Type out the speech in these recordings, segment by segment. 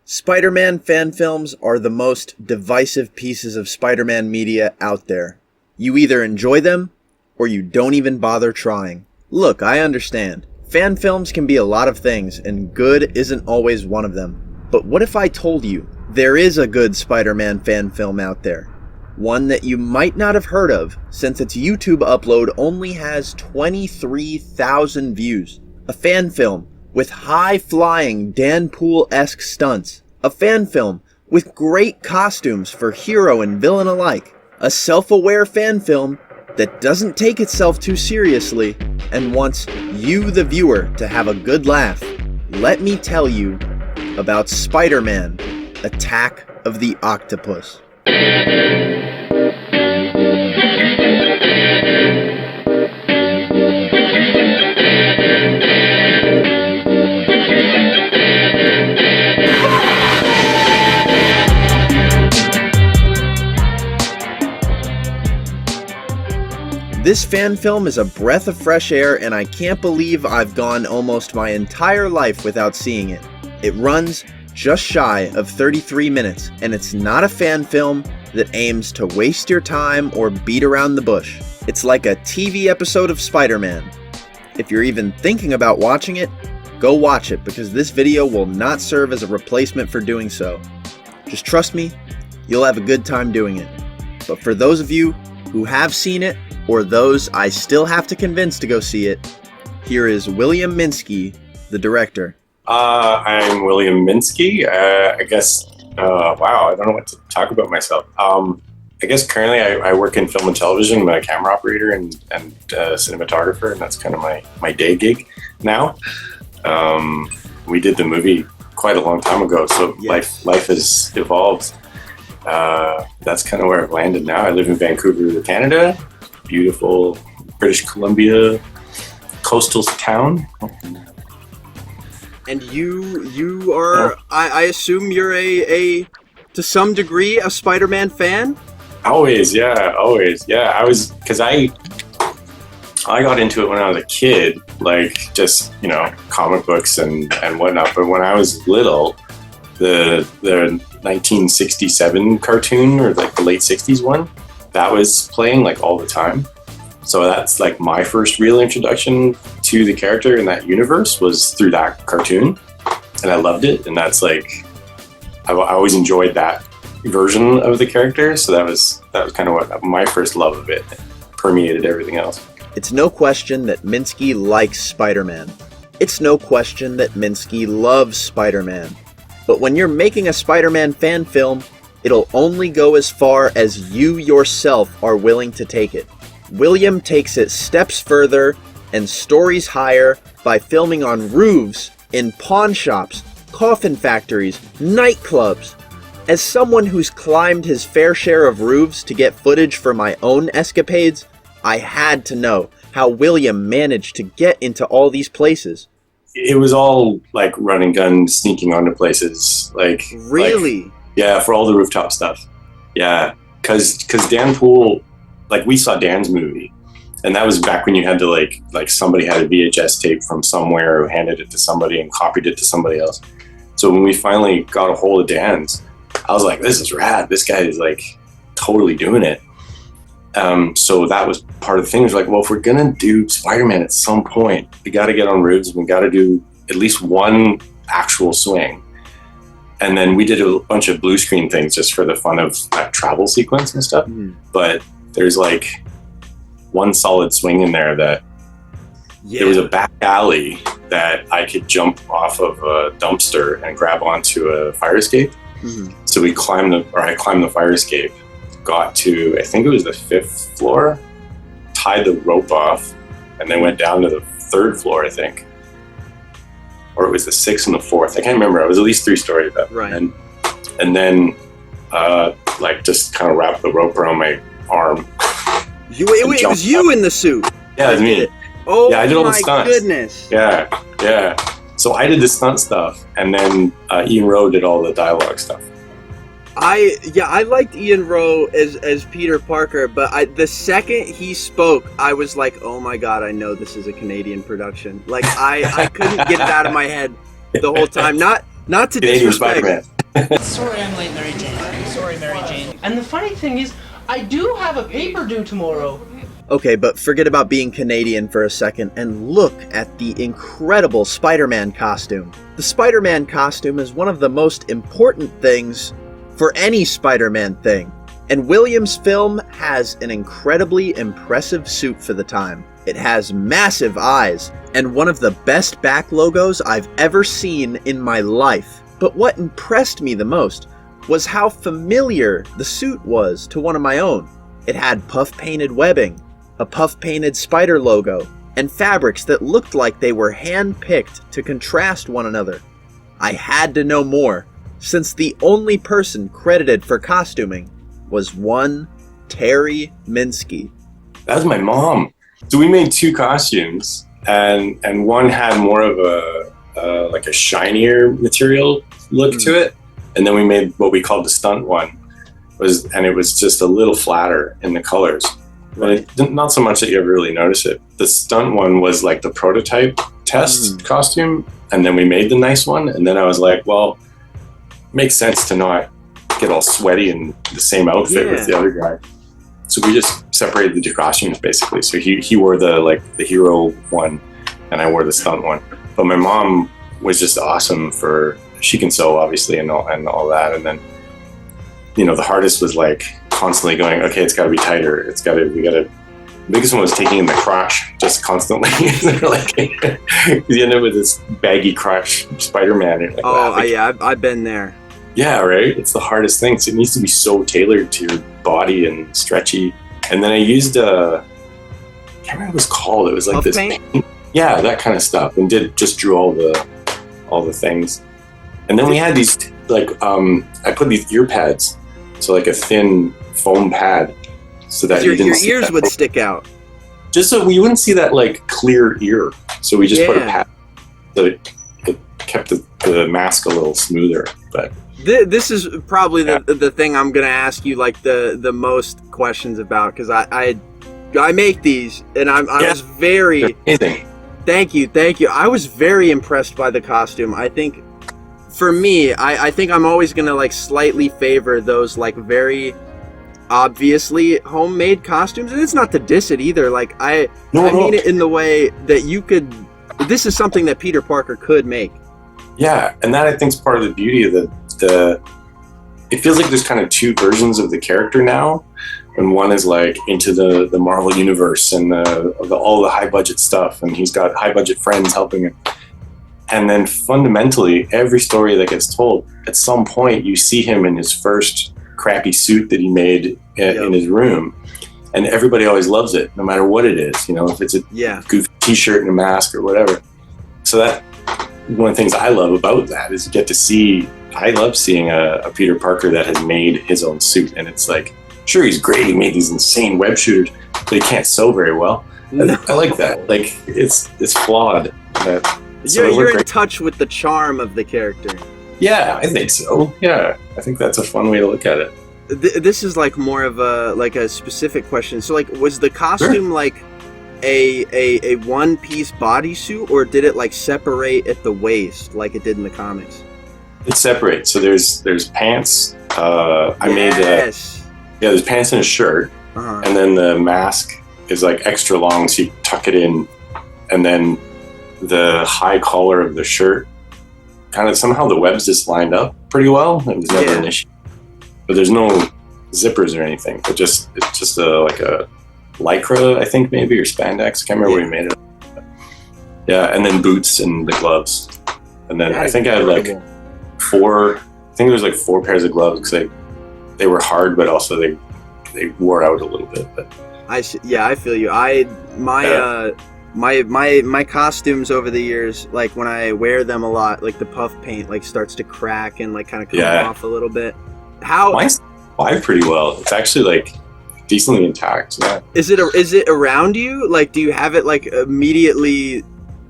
Spider-Man fan films are the most divisive pieces of Spider-Man media out there. You either enjoy them, or you don't even bother trying. Look, I understand. Fan films can be a lot of things, and good isn't always one of them. But what if I told you there is a good Spider-Man fan film out there? One that you might not have heard of, since its YouTube upload only has 23,000 views. A fan film with high-flying Dan-Poole-esque stunts. A fan film with great costumes for hero and villain alike. A self-aware fan film that doesn't take itself too seriously and wants you, the viewer, to have a good laugh. Let me tell you about Spider-Man: Attack of the Octopus. This fan film is a breath of fresh air, and I can't believe I've gone almost my entire life without seeing it. It runs just shy of 33 minutes, and it's not a fan film that aims to waste your time or beat around the bush. It's like a TV episode of Spider-Man. If you're even thinking about watching it, go watch it, because this video will not serve as a replacement for doing so. Just trust me, you'll have a good time doing it. But for those of you who have seen it, or those I still have to convince to go see it, here is William Minsky, the director. I'm William Minsky. I guess, wow, I don't know what to talk about myself. I guess currently I work in film and television. I'm a camera operator and cinematographer, and that's kind of my day gig now. We did the movie quite a long time ago, so yes. life has evolved. That's kind of where I've landed now. I live in Vancouver, Canada. Beautiful British Columbia coastal town. And you are, I assume you're a to some degree, a Spider-Man fan? Always. Yeah. I was, because I got into it when I was a kid, like just, comic books and whatnot. But when I was little, the 1967 cartoon, or like the late 60s one, that was playing like all the time. So that's like my first real introduction to the character in that universe was through that cartoon, and I loved it. And that's like, I always enjoyed that version of the character. So that was kind of what my first love of it permeated everything else. It's no question that Minsky likes Spider-Man. It's no question that Minsky loves Spider-Man. But when you're making a Spider-Man fan film, it'll only go as far as you yourself are willing to take it. William takes it steps further and stories higher by filming on roofs, in pawn shops, coffin factories, nightclubs. As someone who's climbed his fair share of roofs to get footage for my own escapades, I had to know how William managed to get into all these places. It was all like run and gun, sneaking onto places. Really? Yeah, for all the rooftop stuff. Yeah, because Dan Poole, like we saw Dan's movie, and that was back when you had to like somebody had a VHS tape from somewhere who handed it to somebody and copied it to somebody else. So when we finally got a hold of Dan's, I was like, this is rad. This guy is like totally doing it. So that was part of the thing. It was like, well, if we're gonna do Spider-Man at some point, we got to get on roofs. We got to do at least one actual swing. And then we did a bunch of blue screen things just for the fun of that travel sequence and stuff. But there's like one solid swing in there that there was a back alley that I could jump off of a dumpster and grab onto a fire escape. So I climbed the fire escape, got to, I think it was the 5th floor, tied the rope off, and then went down to the 3rd floor, I think. Or it was the 6th and the 4th. I can't remember. It was at least 3 stories up. Right. And then, just kind of wrapped the rope around my arm. It was you in the suit. Yeah, it was me. Oh, yeah, I did all the stunts. Goodness. Yeah. So I did the stunt stuff, and then Ian Rowe did all the dialogue stuff. I liked Ian Rowe as Peter Parker, but the second he spoke, I was like, oh my god, I know this is a Canadian production. Like I couldn't get it out of my head the whole time. Not to Canadian disrespect. Spider-Man. Sorry I'm late, Mary Jane. Sorry, Mary Jane. And the funny thing is, I do have a paper due tomorrow. Okay, but forget about being Canadian for a second and look at the incredible Spider-Man costume. The Spider-Man costume is one of the most important things for any Spider-Man thing. And Williams' film has an incredibly impressive suit for the time. It has massive eyes and one of the best back logos I've ever seen in my life. But what impressed me the most was how familiar the suit was to one of my own. It had puff-painted webbing, a puff-painted spider logo, and fabrics that looked like they were hand-picked to contrast one another. I had to know more, since the only person credited for costuming was one Terry Minsky. That was my mom. So we made 2 costumes, and one had more of a like a shinier material look to it, and then we made what we called the stunt one, and it was just a little flatter in the colors. But not so much that you ever really notice it. The stunt one was like the prototype test costume, and then we made the nice one, and then I was like, well, it makes sense to not get all sweaty in the same outfit with the other guy. So we just separated the 2 costumes basically. So he wore the hero one, and I wore the stunt one. But my mom was just awesome she can sew obviously and all that. And then, the hardest was like constantly going, okay, it's got to be tighter. The biggest one was taking in the crotch just constantly. Like, you end up with this baggy crotch Spider-Man. Like, yeah, I've been there. Yeah, right? It's the hardest thing. So it needs to be so tailored to your body and stretchy. And then I used I can't remember what it was called. It was like this paint? Yeah, that kind of stuff. And drew all the things. And then we had these, I put these ear pads. So like a thin foam pad. So that your ears would stick out. Just so we wouldn't see that like clear ear. So we just put a pad. So it kept the mask a little smoother. But this is probably the thing I'm gonna ask you like the most questions about, because I make these and I was very amazing. Thank you. I was very impressed by the costume. I think for me, I think I'm always gonna like slightly favor those like very obviously homemade costumes, and it's not to diss it either. Like I mean it in the way that you could. This is something that Peter Parker could make. Yeah, and that I think is part of the beauty of the. It feels like there's kind of 2 versions of the character now, and one is like into the Marvel universe and all the high budget stuff, and he's got high budget friends helping him. And then fundamentally, every story that gets told, at some point you see him in his first crappy suit that he made in his room, and everybody always loves it, no matter what it is. If it's a goofy T-shirt and a mask or whatever. So that one of the things I love about that is you get to see. I love seeing a Peter Parker that has made his own suit, and it's like, sure, he's great. He made these insane web shooters, but he can't sew very well. No. I like that. Like it's flawed. You're in touch with the charm of the character. Yeah, I think so. Yeah, I think that's a fun way to look at it. This is like more of a specific question. So like, was the costume like a one-piece bodysuit, or did it like separate at the waist like it did in the comics? It separates. So there's pants. I made there's pants and a shirt, and then the mask is like extra long, so you tuck it in, and then the high collar of the shirt, kind of somehow the webs just lined up pretty well. It was never an issue. But there's no zippers or anything. It's just like a lycra, I think maybe, or spandex. I can't remember where we made it. Yeah, and then boots and the gloves. And then I think I had like 4. I think there was like 4 pairs of gloves because they were hard, but also they wore out a little bit. But I feel you. My costumes over the years, like when I wear them a lot, like the puff paint like starts to crack and like kind of come off a little bit. Mine's survived pretty well. It's actually like decently intact. Yeah. Is it around you? Like, do you have it like immediately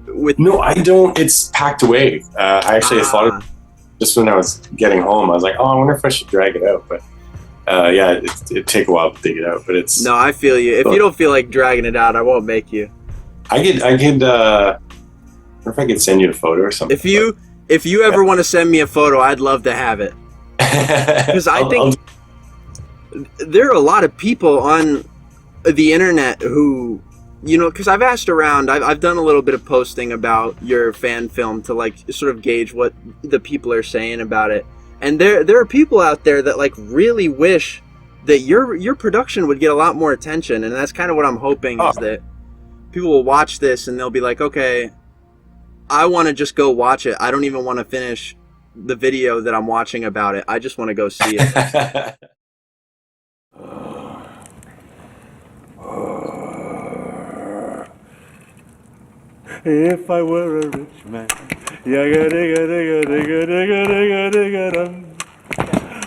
with? No, I don't. It's packed away. I actually thought of just when I was getting home. I was like, oh, I wonder if I should drag it out, but. It'd take a while to dig it out, but it's. No, I feel you. If you don't feel like dragging it out, I won't make you. I could. Wonder if I could send you a photo or something. If you ever want to send me a photo, I'd love to have it. Because I think there are a lot of people on the internet who, you know, because I've asked around, I've done a little bit of posting about your fan film to like sort of gauge what the people are saying about it. And there are people out there that like really wish that your production would get a lot more attention. And that's kind of what I'm hoping is that people will watch this and they'll be like, okay, I want to just go watch it. I don't even want to finish the video that I'm watching about it. I just want to go see it. If I were a rich man,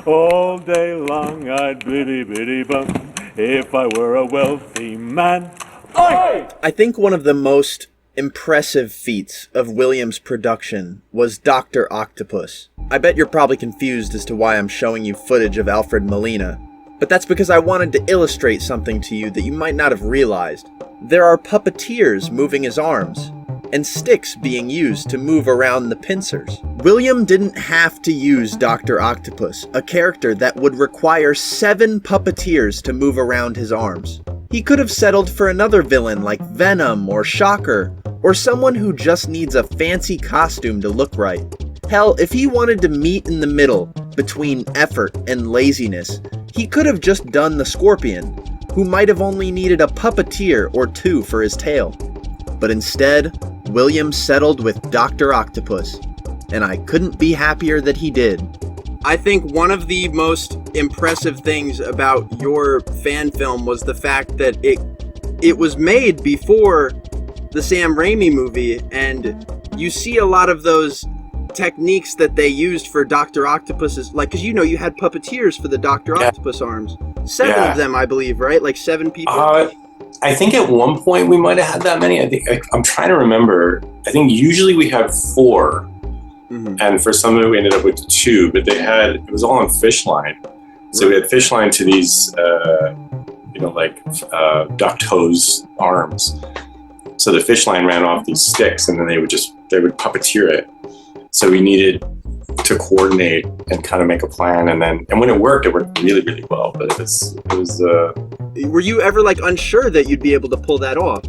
all day long I'd biddy biddy bum. If I were a wealthy man, I think one of the most impressive feats of Williams' production was Dr. Octopus. I bet you're probably confused as to why I'm showing you footage of Alfred Molina, but that's because I wanted to illustrate something to you that you might not have realized. There are puppeteers moving his arms, and sticks being used to move around the pincers. William didn't have to use Dr. Octopus, a character that would require 7 puppeteers to move around his arms. He could have settled for another villain like Venom or Shocker, or someone who just needs a fancy costume to look right. Hell, if he wanted to meet in the middle between effort and laziness, he could have just done the Scorpion, who might have only needed a puppeteer or 2 for his tail. But instead, William settled with Dr. Octopus, and I couldn't be happier that he did. I think one of the most impressive things about your fan film was the fact that it was made before the Sam Raimi movie, and you see a lot of those techniques that they used for Dr. Octopus's, like, because you know you had puppeteers for the Dr. Octopus arms. 7 of them, I believe, right? Like 7 people? I think at one point we might have had that many. I'm trying to remember. I think usually we have 4. Mm-hmm. And for some of it we ended up with 2, but it was all on fish line. So we had fish line to these, duck toes arms. So the fish line ran off these sticks, and then they would puppeteer it. So we needed to coordinate and kind of make a plan, and when it worked really, really well. But it was. Were you ever like unsure that you'd be able to pull that off?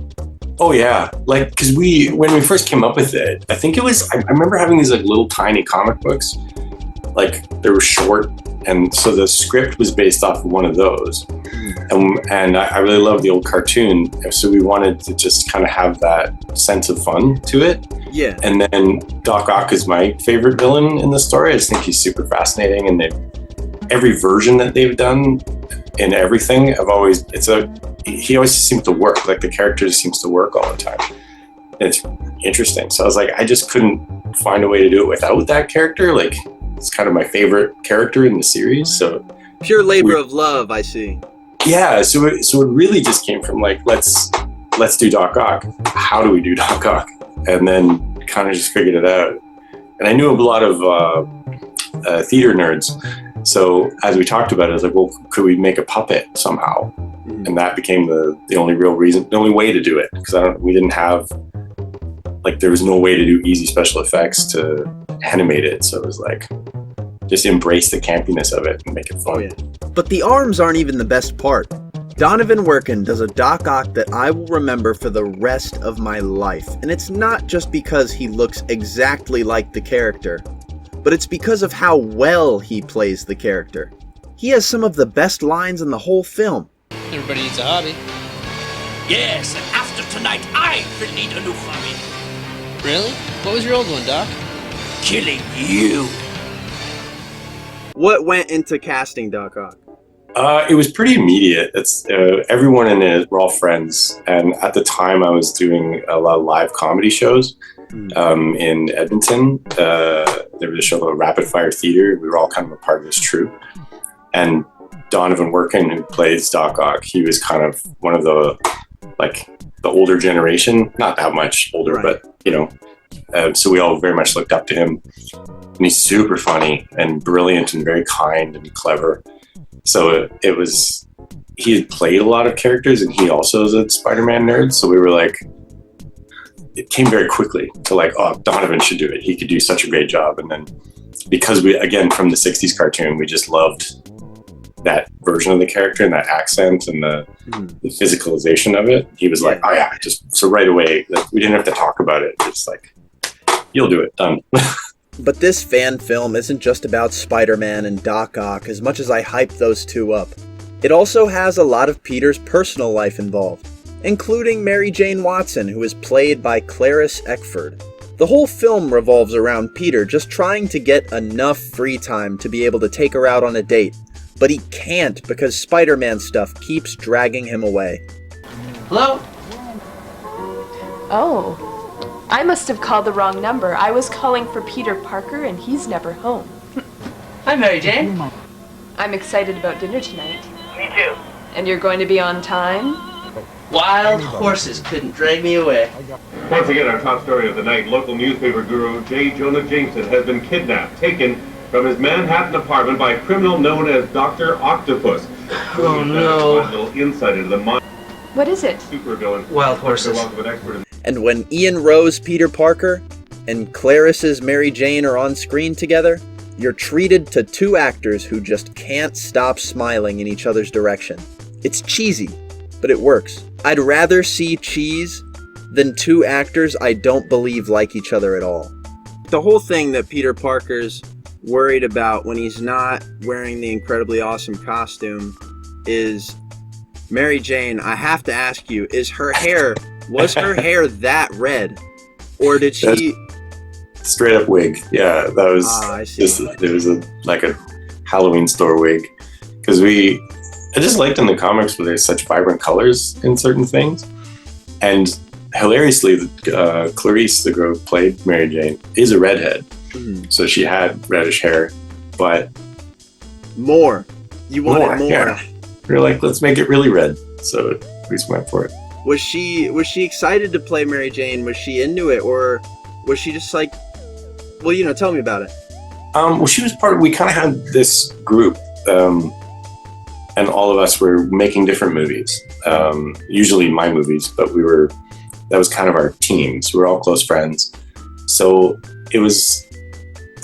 Oh yeah, like because when we first came up with it, I think it was. I remember having these like little tiny comic books, like they were short, and so the script was based off of one of those. And I really love the old cartoon, so we wanted to just kind of have that sense of fun to it. Yeah. And then Doc Ock is my favorite villain in the story. I just think he's super fascinating, and every version that they've done in everything, he always seems to work. Like the character just seems to work all the time. And it's interesting. So I was like, I just couldn't find a way to do it without that character. Like it's kind of my favorite character in the series. So pure labor of love, I see. Yeah, so it really just came from like let's do Doc Ock. How do we do Doc Ock? And then kind of just figured it out. And I knew a lot of theater nerds, so as we talked about it, I was like, well, could we make a puppet somehow? Mm-hmm. And that became the only way to do it, because we didn't have there was no way to do easy special effects to animate it. So it was like, just embrace the campiness of it and make it fun. Oh, yeah. But the arms aren't even the best part. Donovan Workin does a Doc Ock that I will remember for the rest of my life. And it's not just because he looks exactly like the character, but it's because of how well he plays the character. He has some of the best lines in the whole film. Everybody needs a hobby. Yes, and after tonight, I will need a new hobby. Really? What was your old one, Doc? Killing you. What went into casting Doc Ock? It was pretty immediate. It's everyone in it, we're all friends. And at the time, I was doing a lot of live comedy shows in Edmonton. There was a show called Rapid Fire Theater. We were all kind of a part of this troupe. And Donovan Workin, who plays Doc Ock, he was kind of one of the older generation. Not that much older, right. But so we all very much looked up to him. And he's super funny and brilliant and very kind and clever. So he had played a lot of characters, and he also is a Spider-Man nerd. So we were like, it came very quickly to oh, Donovan should do it. He could do such a great job. And then because we, again, from the 60s cartoon, we just loved that version of the character and that accent and the physicalization of it. He was like, oh yeah, just so right away, like, we didn't have to talk about it. It's like, you'll do it, done. But this fan film isn't just about Spider-Man and Doc Ock as much as I hype those two up. It also has a lot of Peter's personal life involved, including Mary Jane Watson, who is played by Clarice Eckford. The whole film revolves around Peter just trying to get enough free time to be able to take her out on a date, but he can't because Spider-Man stuff keeps dragging him away. Hello? Oh, I must have called the wrong number. I was calling for Peter Parker and he's never home. Hi, Mary Jane. I'm excited about dinner tonight. Me too. And you're going to be on time? Wild horses couldn't drag me away. Once again, our top story of the night, local newspaper guru J. Jonah Jameson has been kidnapped, taken from his Manhattan apartment by a criminal known as Dr. Octopus. Oh no. A little insight into the mind. What is it? Supervillain. Wild horses. And when Ian Rowe's Peter Parker and Clarice's Mary Jane are on screen together, you're treated to two actors who just can't stop smiling in each other's direction. It's cheesy, but it works. I'd rather see cheese than two actors I don't believe like each other at all. The whole thing that Peter Parker's worried about when he's not wearing the incredibly awesome costume is Mary Jane. I have to ask you, was her hair that red? Or did she... Straight up wig. Yeah, that was I see. It was like a Halloween store wig. Because I just liked in the comics where there's such vibrant colors in certain things. And hilariously, Clarice, the girl who played Mary Jane, is a redhead. Mm-hmm. So she had reddish hair, but... More. You wanted more. Yeah. We were like, let's make it really red. So we just went for it. Was she excited to play Mary Jane? Was she into it? Or was she just like... Well, tell me about it. Well, she was we kind of had this group, and all of us were making different movies. Usually my movies, but that was kind of our team. So we were all close friends. So it was,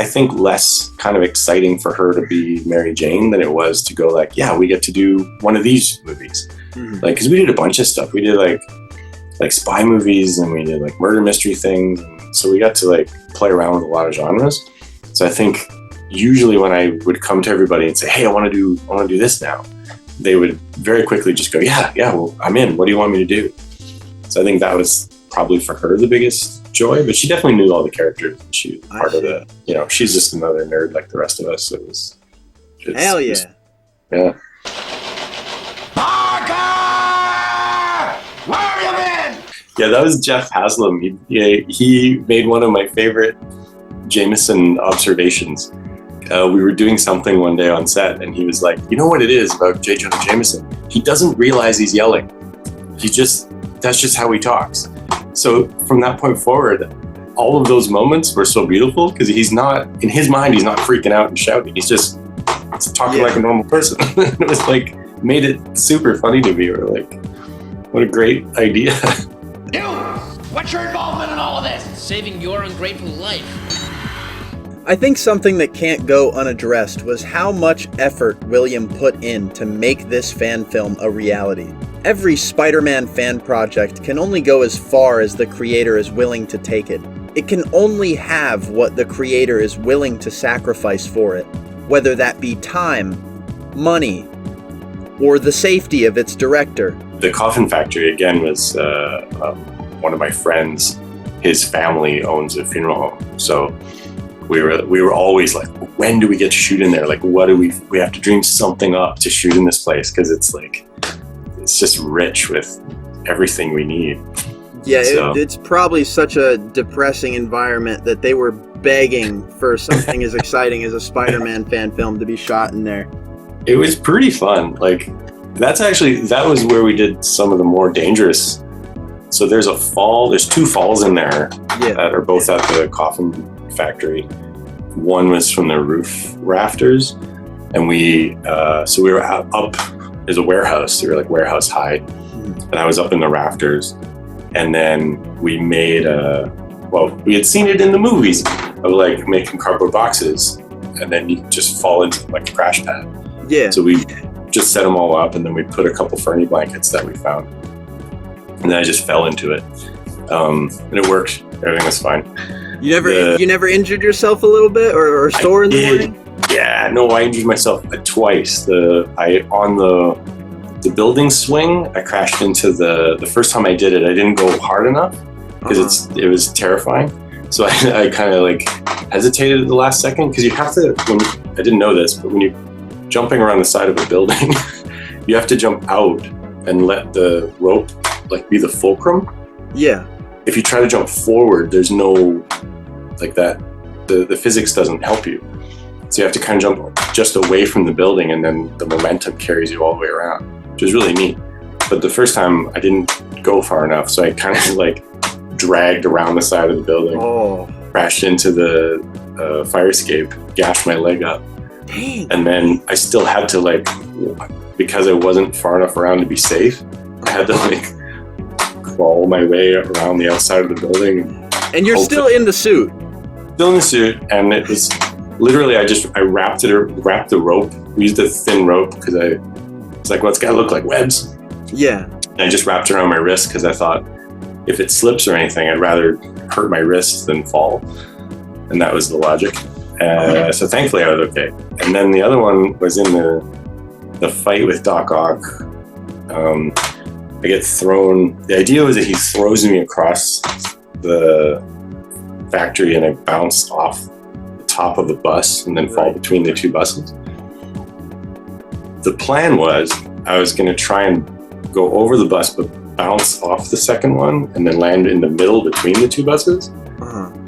I think, less kind of exciting for her to be Mary Jane than it was to go like, yeah, we get to do one of these movies. Mm-hmm. Like, because we did a bunch of stuff. We did like spy movies, and we did like murder mystery things. And so we got to like play around with a lot of genres. So I think usually when I would come to everybody and say, hey, I want to do this now, they would very quickly just go, yeah, well, I'm in. What do you want me to do? So I think that was probably for her the biggest joy, but she definitely knew all the characters. She was part of the, she's just another nerd like the rest of us. So hell yeah. Yeah. Parker! Where have you been? Yeah, that was Jeff Haslam. He made one of my favorite Jameson observations. We were doing something one day on set, and he was like, you know what it is about J. Jonah Jameson? He doesn't realize he's yelling. That's just how he talks. So from that point forward, all of those moments were so beautiful because he's not, in his mind, he's not freaking out and shouting. He's just talking like a normal person. It was like, made it super funny to me. We're like, what a great idea. You! What's your involvement in all of this? Saving your ungrateful life. I think something that can't go unaddressed was how much effort William put in to make this fan film a reality. Every Spider-Man fan project can only go as far as the creator is willing to take it. It can only have what the creator is willing to sacrifice for it, whether that be time, money, or the safety of its director. The Coffin Factory, again, was one of my friends. His family owns a funeral home. So we were always like, when do we get to shoot in there? Like, what do we have to dream something up to shoot in this place? Because it's like, it's just rich with everything we need. Yeah, so. It's probably such a depressing environment that they were begging for something as exciting as a Spider-Man fan film to be shot in there. It was pretty fun. Like, that was where we did some of the more dangerous. So there's two falls in there that are both at the Coffin Factory. One was from the roof rafters, and we were up. There's a warehouse. We were like warehouse high, and I was up in the rafters. And then we made we had seen it in the movies, of like making cardboard boxes, and then you just fall into like a crash pad. Yeah. So we just set them all up, and then we put a couple Fernie blankets that we found, and then I just fell into it, and it worked. Everything was fine. You never injured yourself a little bit or sore in the morning? Yeah, no, I injured myself twice. On the building swing, I crashed into the first time I did it. I didn't go hard enough because it was terrifying. So I kind of like hesitated at the last second, because you have to. I didn't know this, but when you're jumping around the side of a building, you have to jump out and let the rope like be the fulcrum. Yeah. If you try to jump forward, there's no like that. The physics doesn't help you. So you have to kind of jump just away from the building, and then the momentum carries you all the way around, which is really neat. But the first time I didn't go far enough, so I kind of like dragged around the side of the building, crashed into the fire escape, gashed my leg up. Dang. And then I still had to like, because I wasn't far enough around to be safe, I had to like crawl my way around the outside of the building. And you're still in the suit. Still in the suit, and it was literally I wrapped the rope. We used a thin rope because I was like, well, it's gotta look like webs. Yeah. And I just wrapped it around my wrist because I thought if it slips or anything, I'd rather hurt my wrist than fall. And that was the logic. So thankfully I was okay. And then the other one was in the fight with Doc Ock. I get thrown. The idea was that he throws me across the factory, and I bounced off the top of the bus and then fall between the two buses. The plan was I was going to try and go over the bus, but bounce off the second one and then land in the middle between the two buses.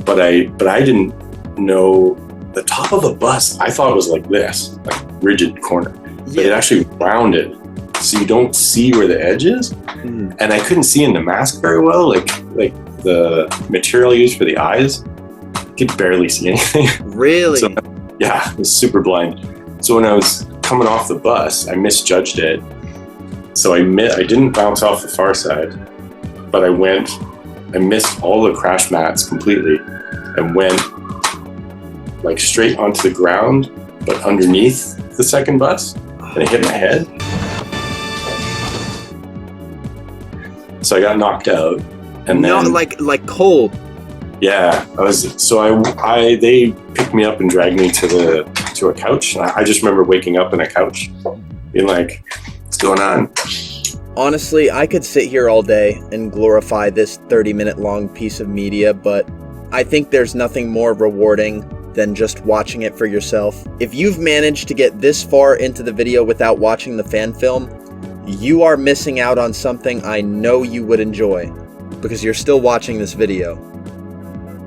But I didn't know the top of the bus. I thought it was like this, like rigid corner, but it actually rounded, so you don't see where the edge is. And I couldn't see in the mask very well, like the material used for the eyes. I could barely see anything. Really? So, yeah, it was super blind. So when I was coming off the bus, I misjudged it. So I didn't bounce off the far side, but I missed all the crash mats completely and went like straight onto the ground, but underneath the second bus, and it hit my head. So I got knocked out, and then like cold. Yeah, they picked me up and dragged me to a couch. I just remember waking up in a couch, being like, "What's going on?" Honestly, I could sit here all day and glorify this 30-minute long piece of media, but I think there's nothing more rewarding than just watching it for yourself. If you've managed to get this far into the video without watching the fan film, you are missing out on something I know you would enjoy, because you're still watching this video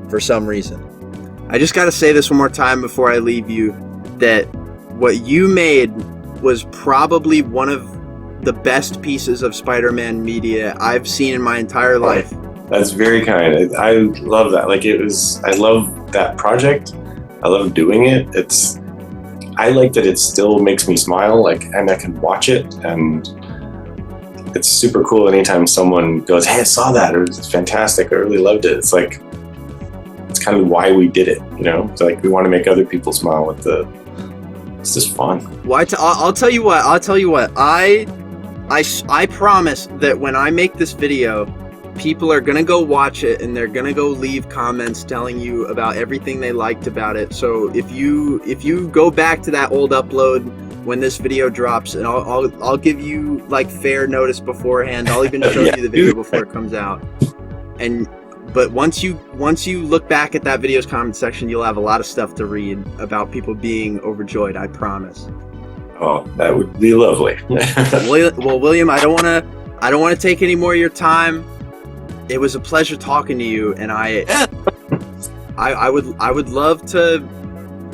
for some reason. I just gotta say this one more time before I leave you, that what you made was probably one of the best pieces of Spider-Man media I've seen in my entire life. That's very kind. I love that. I love that project. I love doing it. I like that it still makes me smile, and I can watch it, and it's super cool anytime someone goes, "Hey, I saw that," or "It's fantastic, I really loved it." It's like, it's kind of why we did it, It's like we want to make other people smile with it's just fun. Well, I'll tell you what. I promise that when I make this video, people are gonna go watch it and they're gonna go leave comments telling you about everything they liked about it. So if you go back to that old upload when this video drops, and I'll give you fair notice beforehand. I'll even show you the video before it comes out. But once you look back at that video's comment section, you'll have a lot of stuff to read about people being overjoyed. I promise. Oh, that would be lovely. Well, William, I don't want to take any more of your time. It was a pleasure talking to you, and I would love to.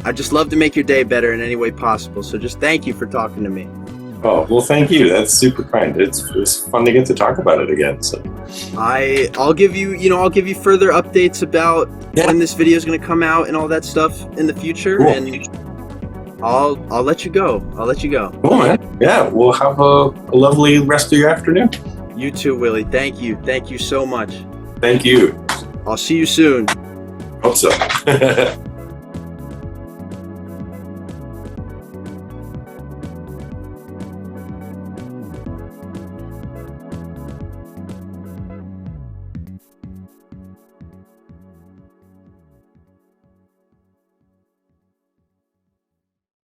I'd just love to make your day better in any way possible. So just thank you for talking to me. Oh, well, thank you. That's super kind. It was fun to get to talk about it again. So I'll give you further updates about when this video is going to come out and all that stuff in the future. Cool. And I'll let you go. Cool, man. Yeah, we'll have a lovely rest of your afternoon. You too, Willie. Thank you so much. Thank you. I'll see you soon. Hope so.